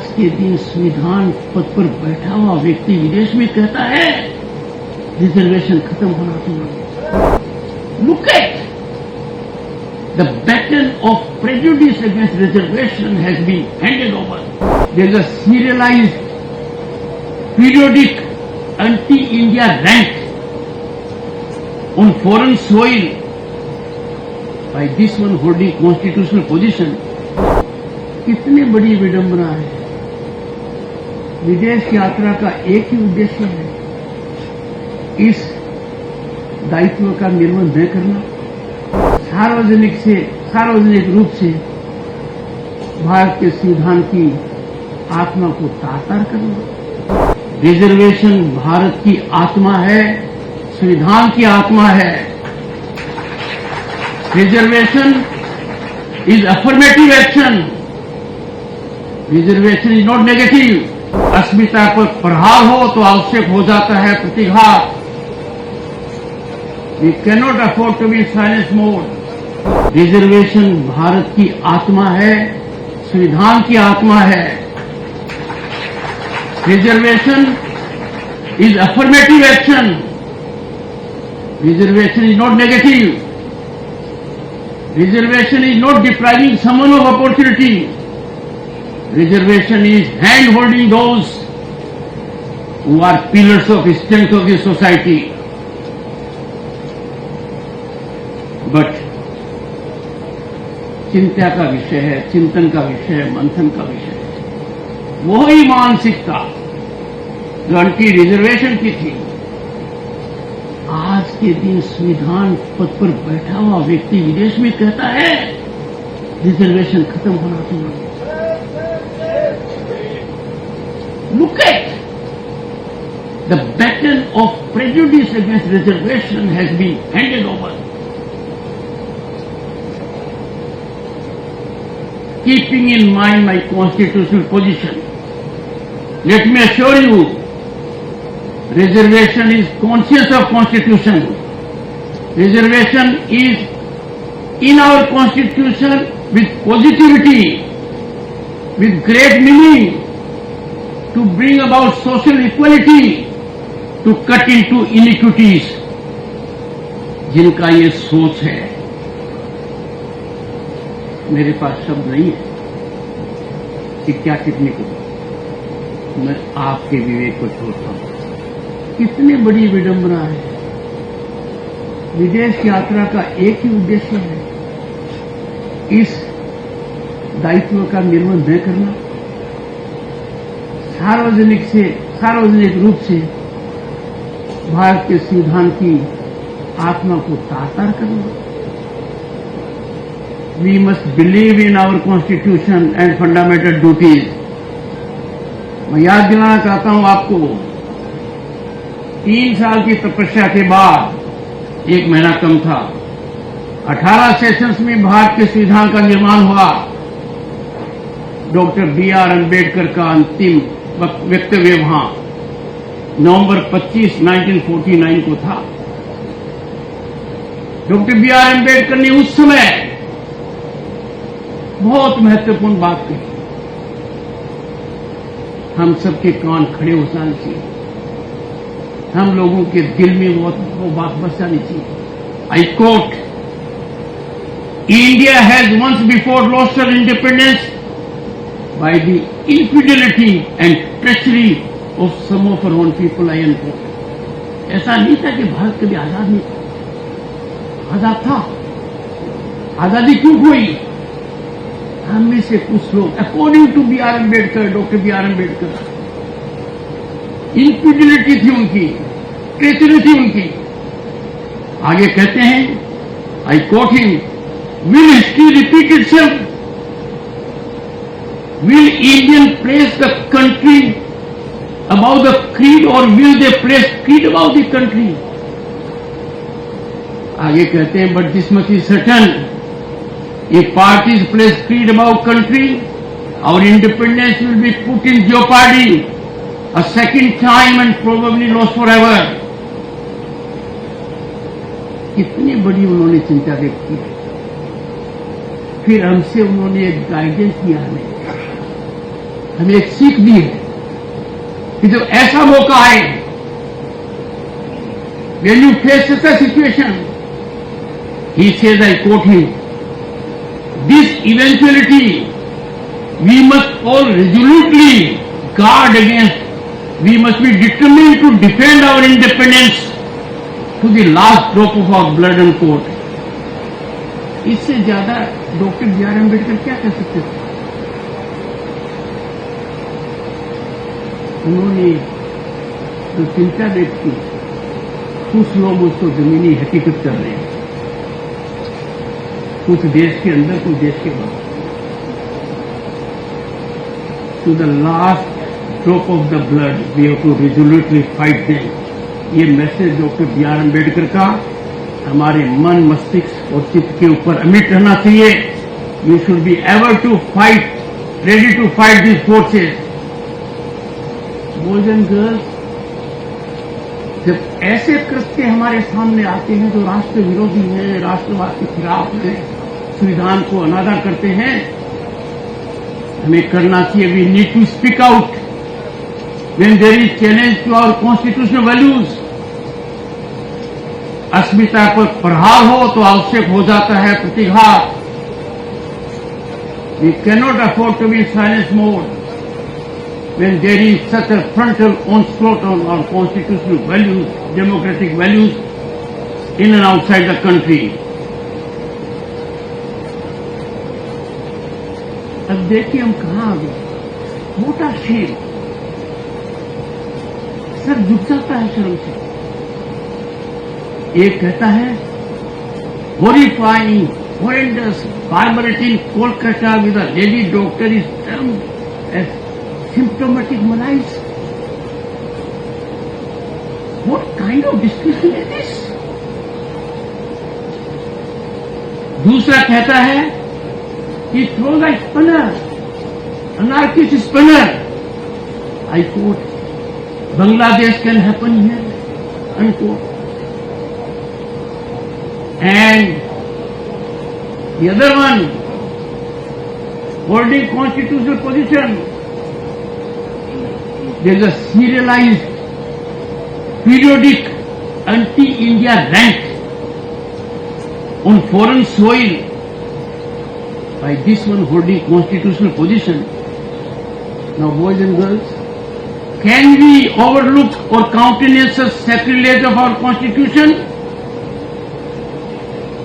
आज के दिन संविधान पद पर बैठा हुआ व्यक्ति विदेश में कहता है रिजर्वेशन खत्म होना चाहिए। Look at the battle of prejudice against reservation has been handed over. There is a serialized periodic anti-India rant on foreign soil by this one holding constitutional position. कितनी बड़ी विडंबना है। विदेश यात्रा का एक ही उद्देश्य है, इस दायित्व का निर्वहन न करना, सार्वजनिक रूप से भारत के संविधान की आत्मा को तार-तार करना। रिजर्वेशन भारत की आत्मा है, संविधान की आत्मा है। Reservation is affirmative action, reservation is not negative. अस्मिता पर प्रहार हो तो आवश्यक हो जाता है प्रतिघात। We cannot afford to be silence mode. Reservation Bharat की आत्मा है, संविधान की आत्मा है। Reservation is affirmative action, reservation is not negative. Reservation is not depriving someone of opportunity. Reservation is hand-holding those who are pillars of strength of the society. But चिंता का विषय है, चिंतन का विषय है, मंथन का विषय है। वही मानसिकता जो एंटी रिजर्वेशन की थी, आज के दिन संविधान पद पर बैठा हुआ व्यक्ति विदेश में कहता है रिजर्वेशन खत्म होना चाहिए। Look at the battle of prejudice against reservation has been handed over. Keeping in mind my constitutional position, let me assure you, reservation is conscious of Constitution. Reservation is in our Constitution with positivity, with great meaning, to bring about social equality, to cut into iniquities. जिनका ये सोच है, मेरे पास शब्द नहीं है कि क्या टिप्पणी करूं। मैं आपके विवेक को छोड़ता हूं। कितनी बड़ी विडंबना है। विदेश यात्रा का एक ही उद्देश्य है, इस दायित्व का निर्वहन न करना, सार्वजनिक रूप से भारत के संविधान की आत्मा को तार-तार करना। We must believe in our constitution and fundamental duties. मैं याद दिलाना चाहता हूं आपको, 3 साल की तपस्या के बाद 1 महीना कम था, 18 सेशंस में भारत के संविधान का निर्माण हुआ। Doctor B.R. अम्बेडकर का अंतिम वक्तव्य वहां नवंबर 25, 1949 को था। Doctor B.R. अम्बेडकर ने उस समय बहुत महत्वपूर्ण बात कही। हम सबके कान खड़े हो जाने चाहिए, हम लोगों के दिल में वो बात बस जानी चाहिए। I quote, India has once before lost her independence by the infidelity and treachery of some of our own people, I unquote. ऐसा नहीं था कि भारत कभी आजाद नहीं था, आजाद था। आजादी क्यों हुई? हम में से कुछ लोग, according to B.R. Ambedkar, doctor B.R. Ambedkar, infidelity थी उनकी, ट्रेचरी थी उनकी। आगे कहते हैं, I quote him, will history repeat itself? Will Indian place the country above the creed, or will they place creed above the country? आगे कहते हैं, but this much is certain, if parties place creed above country, our independence will be put in jeopardy a second time and probably lost forever. कितनी बड़ी उन्होंने चिंता व्यक्त की। फिर हमसे उन्होंने एक गाइडेंस दिया हमें हमें एक सीख दी है कि जब ऐसा मौका आए, when you face such a situation, he says, I quote him, this eventuality we must all resolutely guard against. We must be determined to defend our independence to the last drop of our blood and court. इससे ज्यादा doctor B R. Ambedkar क्या कह सकते थे? उन्होंने जो चिंता व्यक्त की, कुछ लोग उसको जमीनी हकीकत कर रहे हैं, कुछ देश के अंदर, कुछ देश के बाहर। To the last drop of the blood we have to resolutely fight them. ये मैसेज डॉक्टर बी.आर. अम्बेडकर का हमारे मन, मस्तिष्क और चित्त के ऊपर अमिट रहना चाहिए। You should be ever to fight, ready to fight this forces. Boys and girls, जब ऐसे कृत्य हमारे सामने आते हैं जो राष्ट्र विरोधी हैं, राष्ट्रवाद के खिलाफ हैं, संविधान को अनादर करते हैं, हमें करना चाहिए, we need to speak out when there is challenge to our constitutional values. अस्मिता पर प्रहार हो तो आवश्यक हो जाता है प्रतिघात। We cannot afford to be silence mode when there is such a frontal onslaught on our constitutional values, democratic values, in and outside the country. अब देखिए हम कहाँ आ गए। मोटा शेर, सर झुक जाता है शर्म से। एक कहता है horrifying, horrendous barbarity in Kolkata with a lady doctor is termed as symptomatic malaise. What kind of discussion is this? दूसरा कहता है कि throw like spinner, anarchist spinner. I quote, Bangladesh can happen here, unquote. And the other one, holding constitutional position, there is a serialized, periodic anti-India rant on foreign soil by this one holding constitutional position. Now, boys and girls, can we overlook or countenance such sacrilege of our constitution?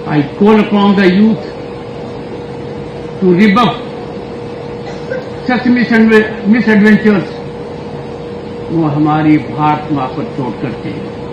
I call upon the youth to rebuff such misadventures वो हमारी भारत माँ पर चोट करते हैं।